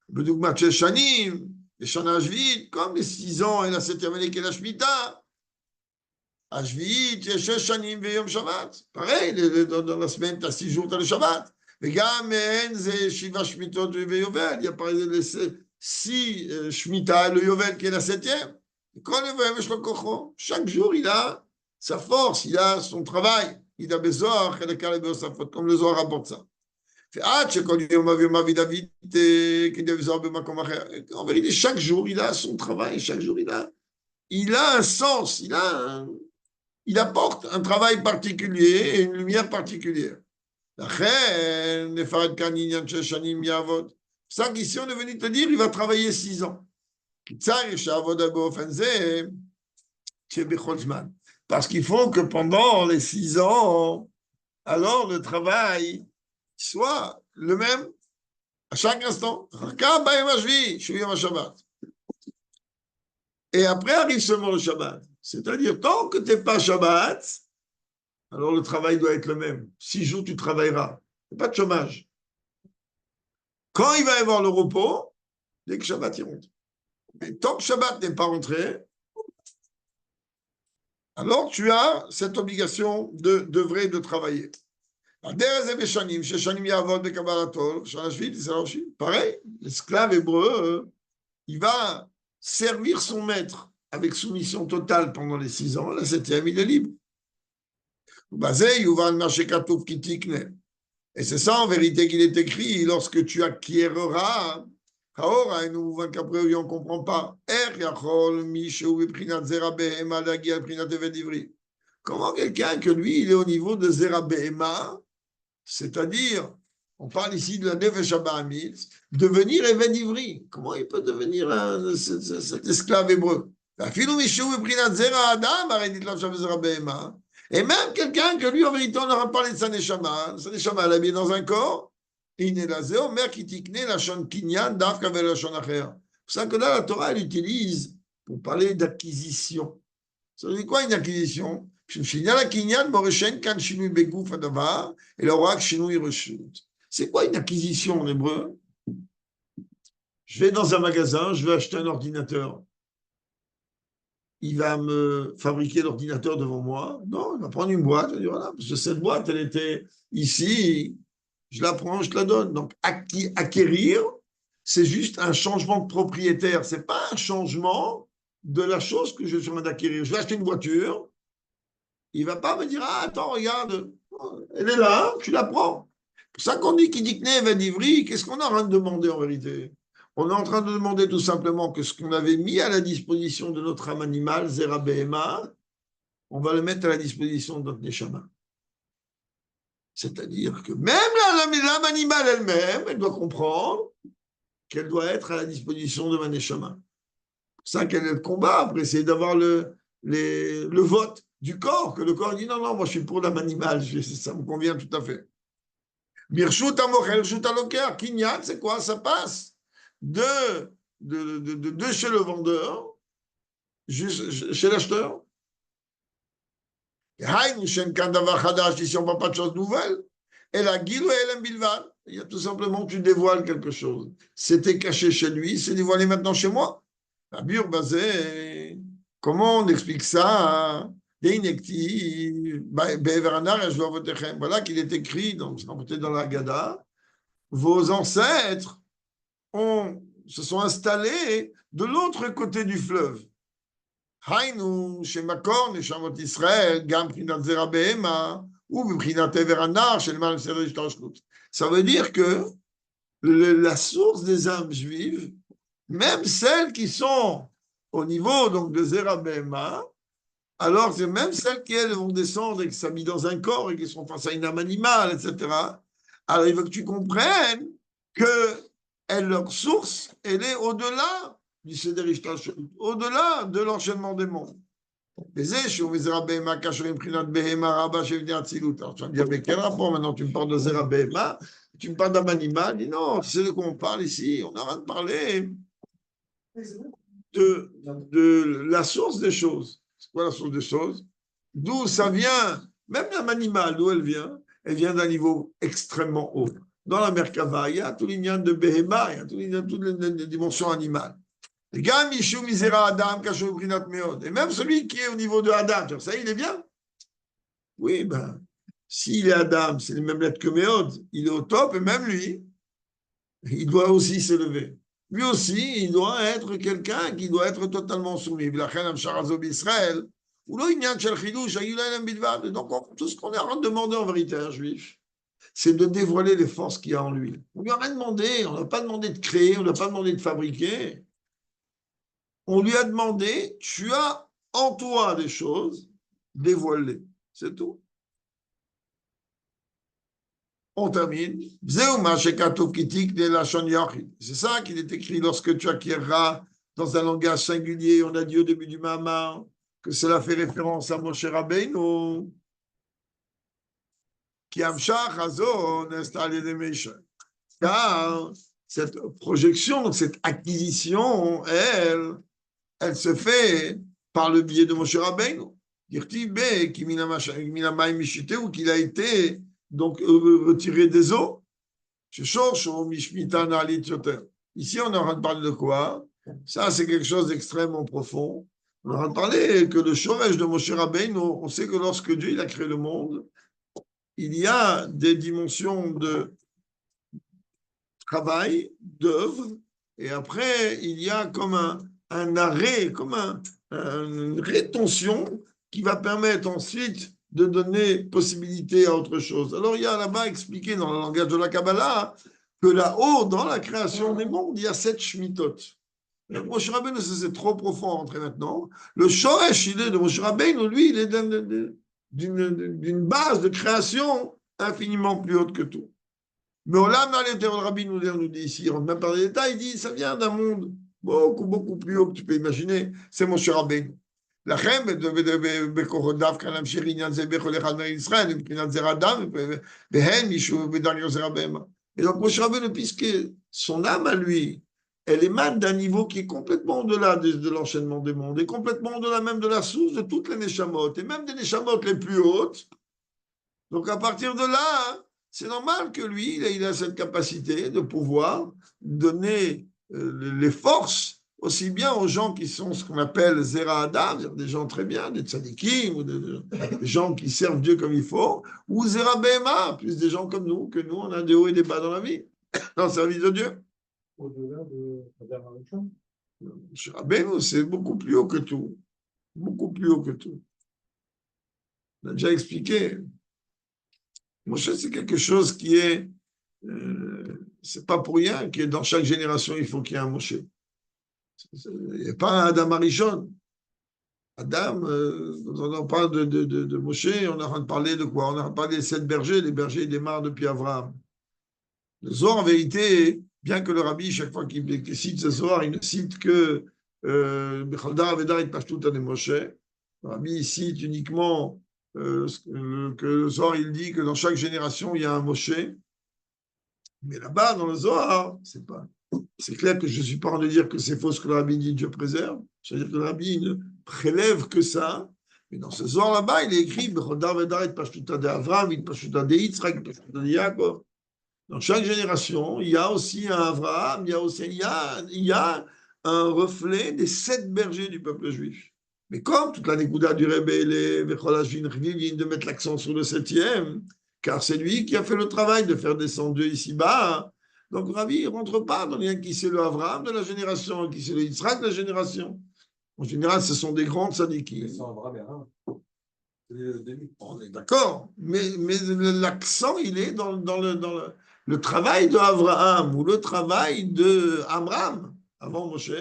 Bedougma Shanim, les Shana Ashvit, comme les 6 ans et la 7e année qui est la Shemitah. Ashvit, il y a 6 Shanim Veyom Shabbat. Pareil, dans la semaine, tu as 6 jours, tu as le Shabbat. וגם אין זה 7 שמיטות ויובל, il y a par exemple 6 שמיטה le Yovel qui est la 7e. Chaque jour, il a sa force, il a son travail. Il a besoin, comme le Zohar rapporte ça. En vérité, chaque jour, il a son travail, chaque jour, il a un sens, il apporte un travail particulier et une lumière particulière. C'est ça qu'ici on est venu te dire, il va travailler 6 ans. Parce qu'il faut que pendant les 6 ans, alors le travail soit le même à chaque instant. Et après arrive seulement le Shabbat. C'est-à-dire, tant que tu n'es pas Shabbat, alors le travail doit être le même. 6 jours, tu travailleras. Il n'y a pas de chômage. Quand il va y avoir le repos, dès que Shabbat y rentre. Mais tant que Shabbat n'est pas rentré, alors tu as cette obligation d'œuvrer, de travailler. Pareil, l'esclave hébreu, il va servir son maître avec soumission totale pendant les 6 ans. La 7e, il est libre. Et c'est ça en vérité qu'il est écrit lorsque tu acquéreras. On ne comprend pas. Comment quelqu'un que lui, il est au niveau de Zera Behema, c'est-à-dire, on parle ici de la Nefesh Habahamit, devenir Even Ivri. Comment il peut devenir cet esclave hébreu? Et même quelqu'un que lui, en vérité, on aura parlé de sa Neshama elle est bien dans un corps, c'est pour ça que là, la Torah, elle utilise pour parler d'acquisition. Ça veut dire quoi une acquisition? C'est quoi une acquisition en hébreu? Je vais dans un magasin, je veux acheter un ordinateur. Il va me fabriquer l'ordinateur devant moi. Non, il va prendre une boîte. Il va dire, voilà, parce que cette boîte, elle était ici, je la prends, je te la donne. Donc, acquérir, c'est juste un changement de propriétaire. Ce n'est pas un changement de la chose que je suis en train d'acquérir. Je vais acheter une voiture. Il ne va pas me dire, ah, attends, regarde, elle est là, tu la prends. C'est pour ça qu'on dit qu'il dit que Neven Ivri, qu'est-ce qu'on est en train de demander en vérité? On est en train de demander tout simplement que ce qu'on avait mis à la disposition de notre âme animale, Zera Behema, on va le mettre à la disposition de notre Neshama. C'est-à-dire que même l'âme animale elle-même, elle doit comprendre qu'elle doit être à la disposition de ma Neshama. C'est ça qu'elle est le combat, après, essayer d'avoir le vote du corps, que le corps dit non, non, moi je suis pour l'âme animale, ça me convient tout à fait. Mirshut amochel, shut aloker, kinyan, c'est quoi? Ça passe de chez le vendeur chez l'acheteur. Ici, on ne voit pas de choses nouvelles. Et la guilou et l'embilval. Il y a tout simplement, tu dévoiles quelque chose. C'était caché chez lui, c'est dévoilé maintenant chez moi. La bure basée, comment on explique ça? Voilà qu'il est écrit, donc c'est peut-être dans la Gada. Vos ancêtres se sont installés de l'autre côté du fleuve. Haïnou, chez Makor, Neshamot Israël, Gam Prinat Zera Behema, ou Prinat Everanar, chez le Mal Serge Tashlut. Ça veut dire que la source des âmes juives, même celles qui sont au niveau donc, de Zera Behema, alors c'est même celles qui elles vont descendre et qui s'habillent dans un corps et qui sont face à une âme animale, etc. Alors il faut que tu comprennes que leur source, elle est au-delà du Seder Ishtalshelut, au-delà de l'enchaînement des mondes. Alors tu vas me dire, mais quel rapport maintenant? Tu me parles de Zera Behema, tu me parles d'âme animale? Dis non, tu sais de quoi on parle ici? On est en train de parler de la source des choses. C'est quoi la source des choses? D'où ça vient? Même l'âme animale, d'où elle vient d'un niveau extrêmement haut. Dans la Merkava, il y a tout l'ignan de Behema, il y a toutes les dimensions animales. Et même celui qui est au niveau de Adam, ça, il est bien? Oui, ben, s'il est Adam, c'est les mêmes lettres que Méod, il est au top, et même lui, il doit aussi s'élever. Lui aussi, il doit être quelqu'un qui doit être totalement soumis. Donc, tout ce qu'on est en train de demander en vérité à un juif, c'est de dévoiler les forces qu'il y a en lui. On ne lui a rien demandé, on n'a pas demandé de créer, on ne lui a pas demandé de fabriquer. On lui a demandé, tu as en toi des choses, dévoile-les. C'est tout. On termine. C'est ça qu'il est écrit lorsque tu acquerras dans un langage singulier, on a dit au début du Mahama, que cela fait référence à Moshe Rabbeinu, qui Amshach Hazon installé des méchants. Car cette projection, cette acquisition, elle se fait par le biais de Moshe Rabbeinu. Ou qu'il a été donc retiré des eaux. Ici, on est en train de parler de quoi? Ça, c'est quelque chose d'extrêmement profond. On est en train de parler que le shoresh de Moshe Rabbeinu, on sait que lorsque Dieu il a créé le monde, il y a des dimensions de travail, d'œuvre, et après, il y a comme un arrêt, comme une rétention qui va permettre ensuite de donner possibilité à autre chose. Alors, il y a là-bas expliqué dans le langage de la Kabbalah que là-haut, dans la création des mondes, il y a 7 shmitot. Moshe Rabbeinu, c'est trop profond à rentrer maintenant. Le shoresh, il est de Moshe Rabbeinu, lui, il est d'une base de création infiniment plus haute que tout. Mais Olam dans les terres de Rabbi nous dit ici, on ne même pas dans les détails, il dit ça vient d'un monde beaucoup, beaucoup plus haut que tu peux imaginer. C'est Moshe Rabbeinu. לכם, בכוחותיו כאן להמשיך עניין זה בכל אחד מישראל, מבחינת זרע אדם, והן מישהו בדרגה זרע בהמה. Et donc, Moshe Rabbeinu, puisque son âme à lui, elle émane d'un niveau qui est complètement au-delà de l'enchaînement des mondes, et complètement au-delà même de la source de toutes les neshamot, et même des neshamot les plus hautes. Donc, à partir de là, c'est normal que lui, il a cette capacité de pouvoir donner les forces aussi bien aux gens qui sont ce qu'on appelle Zera Adam, des gens très bien, des tzadikim, ou des gens qui servent Dieu comme il faut, ou Zera Behema, plus des gens comme nous, que nous, on a des hauts et des bas dans la vie, dans le service de Dieu. Au-delà de Adam Arishon. Rabbeinu, c'est beaucoup plus haut que tout. Beaucoup plus haut que tout. On a déjà expliqué. Moshe, c'est quelque chose qui est. C'est pas pour rien que dans chaque génération, il faut qu'il y ait un Moshe. Il n'y a pas un Adam Arishon. Adam, quand on parle de Moshe, on est en train de parler de quoi? On est en train de parler des 7 bergers. Les bergers, ils démarrent depuis Abraham. Le Zohar, en vérité, bien que le rabbi, chaque fois qu'il cite ce Zohar, il ne cite que Bechaldar Avedar et Pashtuta de Moshe. Le rabbi cite uniquement que le Zohar, il dit que dans chaque génération, il y a un Moshe. Mais là-bas, dans le Zohar, c'est clair que je ne suis pas en train de dire que c'est faux ce que le rabbi dit, Dieu préserve. C'est-à-dire que le rabbi ne prélève que ça. Mais dans ce Zohar là-bas, il est écrit Bechaldar Avedar et Pashtuta de Avram, et Pashtuta de Yitzhak, Pashtuta de Yaakov. Dans chaque génération, il y a aussi un Avraham, il y a un reflet des 7 bergers du peuple juif. Mais comme toute la Nekuda du Rebbe et les Vecholashvin viennent de mettre l'accent sur le 7e, car c'est lui qui a fait le travail de faire descendre Dieu ici-bas. Donc Rabbi ne rentre pas dans lien qui c'est le Avraham de la génération, qui c'est le Yitzhak de la génération. En général, ce sont des grands tzadikim. On est d'accord, mais l'accent, il est dans le travail de Abraham ou le travail de Amram avant Moshe,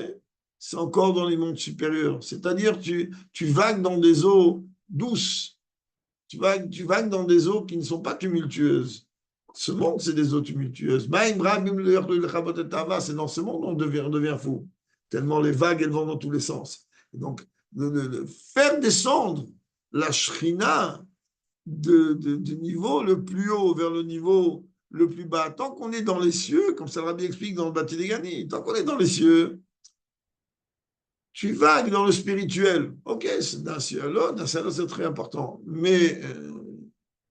c'est encore dans les mondes supérieurs. C'est-à-dire, tu vagues dans des eaux douces, tu vagues dans des eaux qui ne sont pas tumultueuses. Ce monde, c'est des eaux tumultueuses. C'est dans ce monde on devient fou, tellement les vagues, elles vont dans tous les sens. Et donc, faire descendre la Shrina du niveau le plus haut vers le niveau le plus bas, tant qu'on est dans les cieux, comme ça le Rabbi explique dans le Bati Legani, tant qu'on est dans les cieux, tu vagues dans le spirituel. Ok, c'est d'un ciel à l'autre, c'est très important. Mais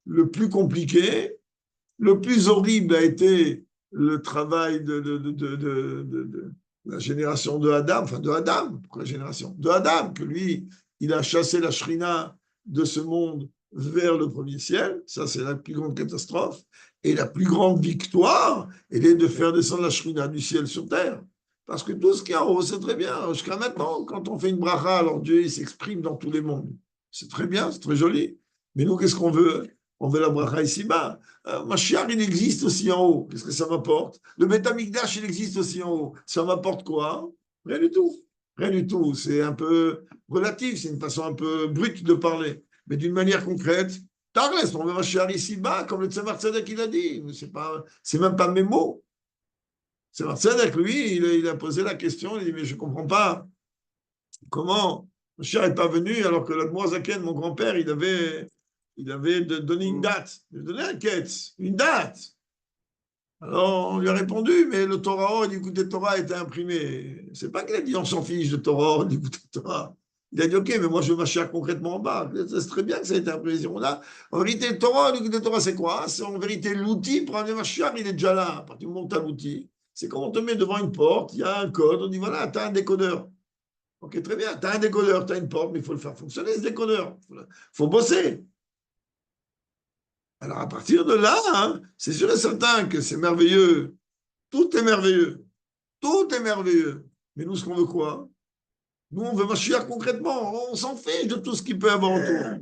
le plus compliqué, le plus horrible a été le travail de la génération de Adam, enfin de Adam, pourquoi la génération? De Adam, que lui, il a chassé la Shrina de ce monde vers le premier ciel. Ça, c'est la plus grande catastrophe. Et la plus grande victoire, elle est de faire descendre la Shrina du ciel sur terre. Parce que tout ce qui est en haut, c'est très bien. Jusqu'à maintenant, quand on fait une bracha, alors Dieu, il s'exprime dans tous les mondes. C'est très bien, c'est très joli. Mais nous, qu'est-ce qu'on veut? On veut la bracha ici-bas. Mashiach, il existe aussi en haut. Qu'est-ce que ça m'apporte? Le Beth Amikdash, il existe aussi en haut. Ça m'apporte quoi? Rien du tout. Rien du tout. C'est un peu relatif. C'est une façon un peu brute de parler. Mais d'une manière concrète, Tarles, on veut Mashiach ici-bas, comme le Tzemar Tzedek, il a dit. C'est même pas mes mots. Tzemar Tzedek, lui, il a posé la question. Il dit, mais je ne comprends pas comment Mashiach n'est pas venu alors que l'Admoazaken, mon grand-père, il avait donné une date. Il a donné un quête, une date. Alors, on lui a répondu, mais le Torah, l'écoute Torah a été imprimé. C'est pas qu'il a dit on s'en fiche de Torah, l'écoute Torah. Il a dit, ok, mais moi je veux m'acheter concrètement en bas. C'est très bien que ça ait été imprimé. En vérité, le Torah, l'écoute Torah, c'est quoi? C'est en vérité l'outil pour amener Mashiach, il est déjà là. À partir du moment où tu as l'outil, c'est quand on te met devant une porte, il y a un code, on dit voilà, tu as un décodeur. Ok, très bien, tu as un décodeur, tu as une porte, mais il faut le faire fonctionner, ce décodeur. Il faut bosser. Alors, à partir de là, hein, c'est sûr et certain que c'est merveilleux. Tout est merveilleux. Tout est merveilleux. Mais nous, ce qu'on veut quoi? Nous, on veut Mashiach concrètement. On s'en fiche de tout ce qu'il peut y avoir autour.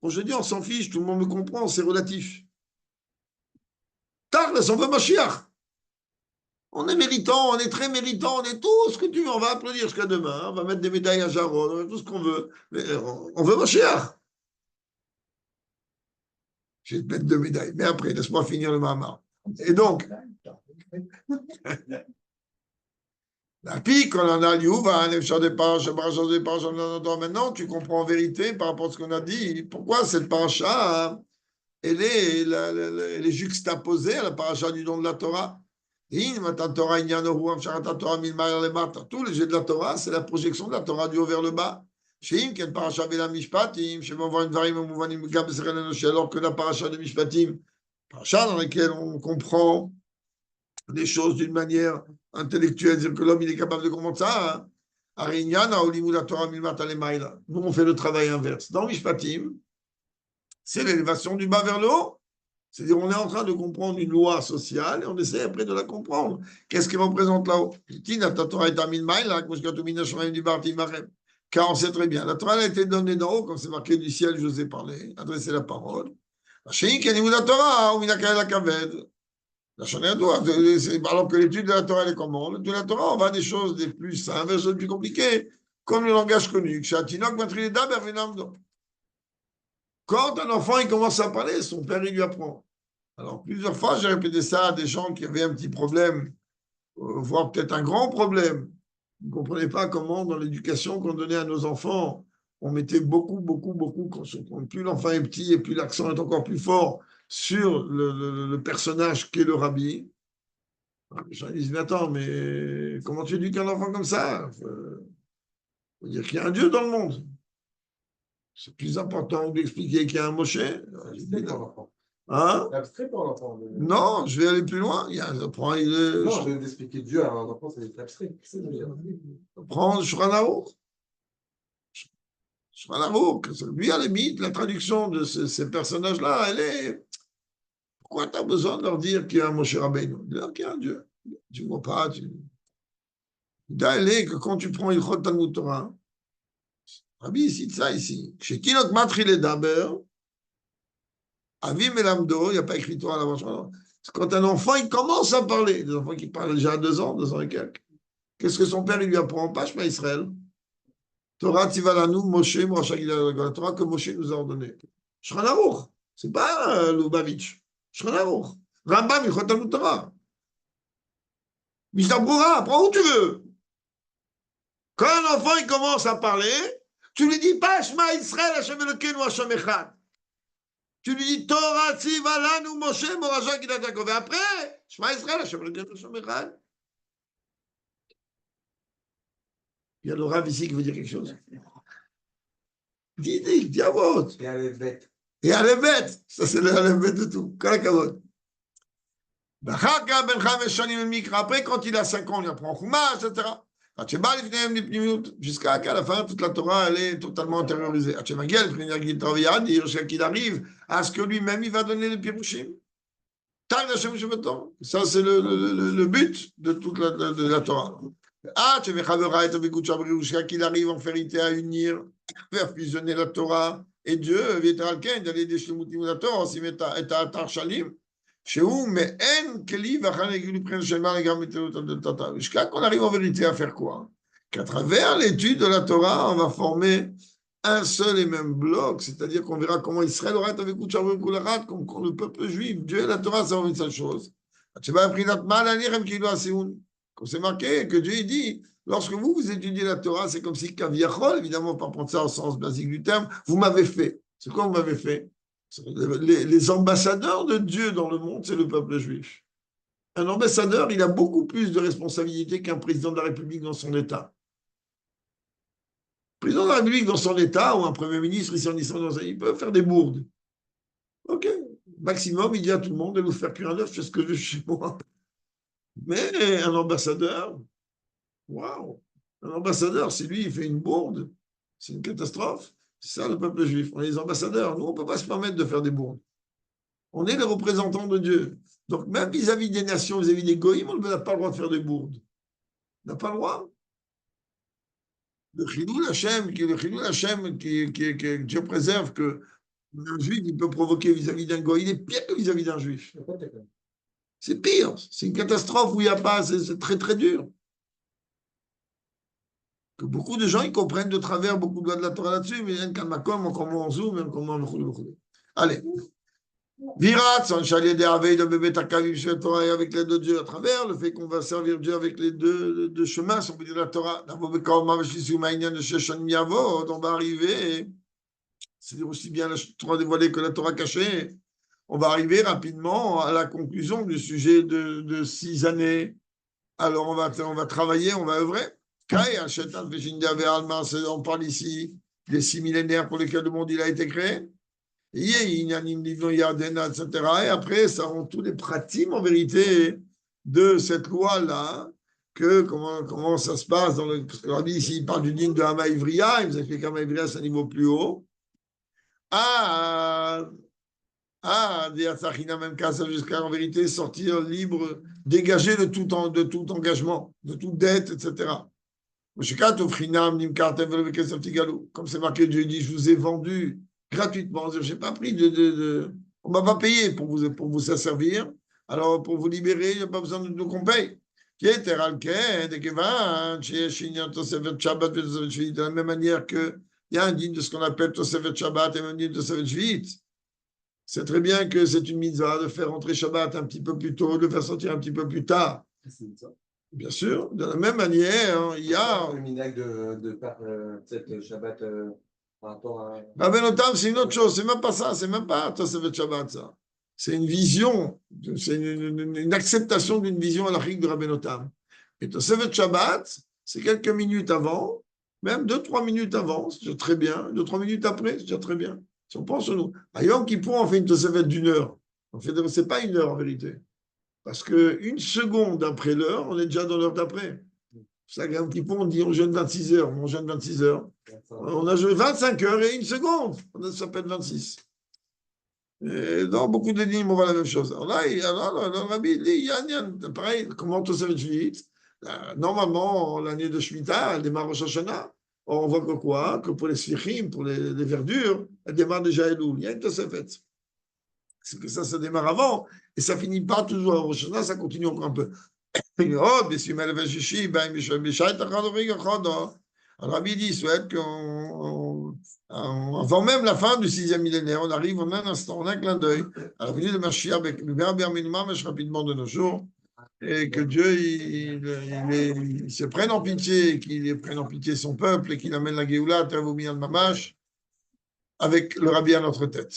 Quand je dis on s'en fiche, tout le monde me comprend, c'est relatif. Tarles, on veut Mashiach. On est méritant, on est très méritant, on est tout ce que tu veux. On va applaudir jusqu'à demain, on va mettre des médailles à Jaron, on va tout ce qu'on veut. Mais on veut Mashiach. Je vais te mettre 2 médailles. Mais après, laisse-moi finir le Mahamar. Et donc, la pique, on en a l'Youva, maintenant, tu comprends en vérité par rapport à ce qu'on a dit, pourquoi cette paracha, elle est juxtaposée à la paracha du don de la Torah. Tous les jeux de la Torah, c'est la projection de la Torah du haut vers le bas. Alors que la paracha de Mishpatim, paracha dans laquelle on comprend les choses d'une manière intellectuelle, c'est-à-dire que l'homme il est capable de comprendre ça. Hein. Nous, on fait le travail inverse. Dans Mishpatim, c'est l'élévation du bas vers le haut. C'est-à-dire, on est en train de comprendre une loi sociale et on essaie après de la comprendre. Qu'est-ce qu'il représente là-haut? Car on sait très bien, la Torah a été donnée d'en haut, comme c'est marqué du ciel, je vous ai parlé, adressez la parole. Alors que l'étude de la Torah, elle est comment? L'étude de la Torah, on va des choses les plus simples, des choses les plus compliquées, comme le langage connu. Quand un enfant il commence à parler, son père il lui apprend. Alors, plusieurs fois, j'ai répété ça à des gens qui avaient un petit problème, voire peut-être un grand problème. Vous ne comprenez pas comment, dans l'éducation qu'on donnait à nos enfants, on mettait beaucoup, beaucoup, beaucoup, plus l'enfant est petit et plus l'accent est encore plus fort sur le personnage qu'est le rabbi. Les gens disent, mais attends, mais comment tu éduques un enfant comme ça? Il faut dire qu'il y a un Dieu dans le monde. C'est plus important d'expliquer qu'il y a un Moshe. Hein? C'est abstrait pour l'enfant. Non, je vais aller plus loin. Il y a, non, je vais d'expliquer Dieu à un enfant, c'est abstrait. Prends Shulchan Aruch. Shulchan Aruch, lui, à la limite, la traduction de ces personnages-là, elle est. Pourquoi tu as besoin de leur dire qu'il y a un Moshe Rabbeinu? Dis-leur qu'il y a un Dieu. Tu ne vois pas. Elle est que quand tu prends Ilchot Talmud Torah, Rabbi, ici, ça, ici. Chez Kinot Matri Daber, Avi Melamdo, il n'y a pas écrit Torah à l'avant. Quand un enfant, il commence à parler, des enfants qui parlent déjà à 2 ans, 2 ans et quelques, qu'est-ce que son père il lui apprend? Pas Shema Israël. Torah Tivalanu, Moshe, la Torah que Moshe nous a ordonné. Shulchan Aruch, c'est pas Lubavitch. Shulchan Aruch. Rambam, il croit Talmud Torah. Mishnah Brura, prends où tu veux. Quand un enfant il commence à parler, tu lui dis pas Shema Israël, Hashem Elokeinu, Hashem Echad. Tu lui dis Torah Tivalanu, Moshe, Moracha, Gidat Yaakov. Et après, Shema Israël, Hashem Elokeinu, Hashem Echad. Il y a le Rav ici qui veut dire quelque chose. Dis à voix. Et elle est bête. Et elle est bête. Ça, c'est le bête de tout. Kalakavod. Après, quand il a 5 ans, il apprend Chumash, etc. Jusqu'à la fin, toute la Torah, elle est totalement intériorisée. Jusqu'à qu'il arrive à ce que lui-même, il va donner les pirouchim. Ça, c'est le but de toute la Torah. Jusqu'à qu'il arrive en vérité à unir, faire fusionner la Torah et Dieu, jusqu'à qu'on arrive en vérité à faire quoi? Qu'à travers l'étude de la Torah, on va former un seul et même bloc, c'est-à-dire qu'on verra comment Israël aura été avec comme le peuple juif. Dieu et la Torah, c'est une seule chose. Comme c'est marqué que Dieu dit, Lorsque vous étudiez la Torah, c'est comme si Kaviachol, évidemment, pas prendre ça au sens basique du terme, vous m'avez fait. C'est quoi vous m'avez fait? Les ambassadeurs de Dieu dans le monde, c'est le peuple juif. Un ambassadeur, il a beaucoup plus de responsabilités qu'un président de la République dans son État. Le président de la République dans son État ou un Premier ministre ici en Israël, il peut faire des bourdes. Ok, maximum, il dit à tout le monde de nous faire cuire un œuf, c'est ce que je veux chez moi. Mais un ambassadeur, waouh, un ambassadeur, c'est lui, il fait une bourde, c'est une catastrophe. C'est ça le peuple juif. On est les ambassadeurs. Nous, on ne peut pas se permettre de faire des bourdes. On est les représentants de Dieu. Donc, même vis-à-vis des nations, vis-à-vis des goïms, on n'a pas le droit de faire des bourdes. On n'a pas le droit. Le Chilul Hashem, que Dieu préserve, que un juif il peut provoquer vis-à-vis d'un goï, il est pire que vis-à-vis d'un juif. C'est pire. C'est une catastrophe où il n'y a pas. C'est très, très dur. Que beaucoup de gens ils comprennent de travers beaucoup de lois de la Torah là-dessus, mais il y a un calmacom, comment on zoome, comment on. Allez. Virat, sans chalier des aveilles de bébé takavim chez la Torah et avec l'aide de Dieu à travers, le fait qu'on va servir Dieu avec les deux chemins, si on peut dire la Torah, on va arriver, c'est aussi bien la Torah dévoilée que la Torah cachée, on va arriver rapidement à la conclusion du sujet de 6 années. Alors on va travailler, on va œuvrer. On parle ici des 6 millénaires pour lesquels le monde il a été créé. Et et après, ça rend tous les pratiques en vérité de cette loi-là, que comment ça se passe dans le Rabbi ici, il parle du digne de Hama Ivriya, il vous explique qu'Hama Ivriya, c'est un niveau plus haut. Même cas, ça jusqu'à en vérité sortir libre, dégagé de tout engagement, de toute dette, etc. Comme c'est marqué, Dieu dit, je vous ai vendu gratuitement. Je n'ai pas pris on ne m'a pas payé pour vous asservir. Alors, pour vous libérer, il n'y a pas besoin de qu'on paye. De la même manière qu'il y a un digne de ce qu'on appelle Tosevet Shabbat et un digne de Tosevet Shvit. C'est très bien que c'est une mitzvah de faire rentrer Shabbat un petit peu plus tôt, de faire sortir un petit peu plus tard. Bien sûr, de la même manière, il y a. Le minag de cette Shabbat par rapport à. Rabbi Notam, c'est une autre chose, c'est même pas ça, c'est même pas Tosevet Shabbat, ça. C'est une vision, c'est une acceptation d'une vision halachique de Rabbi Notam. Et Tosevet Shabbat, c'est quelques minutes avant, même 2-3 minutes avant, c'est déjà très bien, 2-3 minutes après, c'est déjà très bien. Si on pense nous. À Yom Kippour, on fait une Tosevet d'1 heure. C'est pas 1 heure en vérité. Parce qu'une seconde après l'heure, on est déjà dans l'heure d'après. C'est ça qu'à Yom Kippour, on dit on jeûne 26 heures, on jeûne 26 heures. On a joué 25 heures et 1 seconde. Ça s'appelle 26. Et dans beaucoup de lignes, on voit la même chose. Alors là, le Rabbi dit, pareil, comment tout ça va être normalement, l'année de Shemitah, elle démarre au Rosh Hashanah. On voit que quoi? Que pour les sfichim, pour les verdures, elle démarre déjà à Elul. Il y a une Tosefet. C'est que ça démarre avant, et ça finit pas toujours à Rosh Hashanah, ça continue encore un peu. Rabbi dit, souhaite qu'avant même la fin du 6e millénaire, on arrive en un instant, en un clin d'œil, à la venue de Mashiach, avec le verbe rapidement de nos jours, et que Dieu il se prenne en pitié, qu'il prenne en pitié son peuple, et qu'il amène la Géoula à Terre Mamash, avec le Rabbi à notre tête.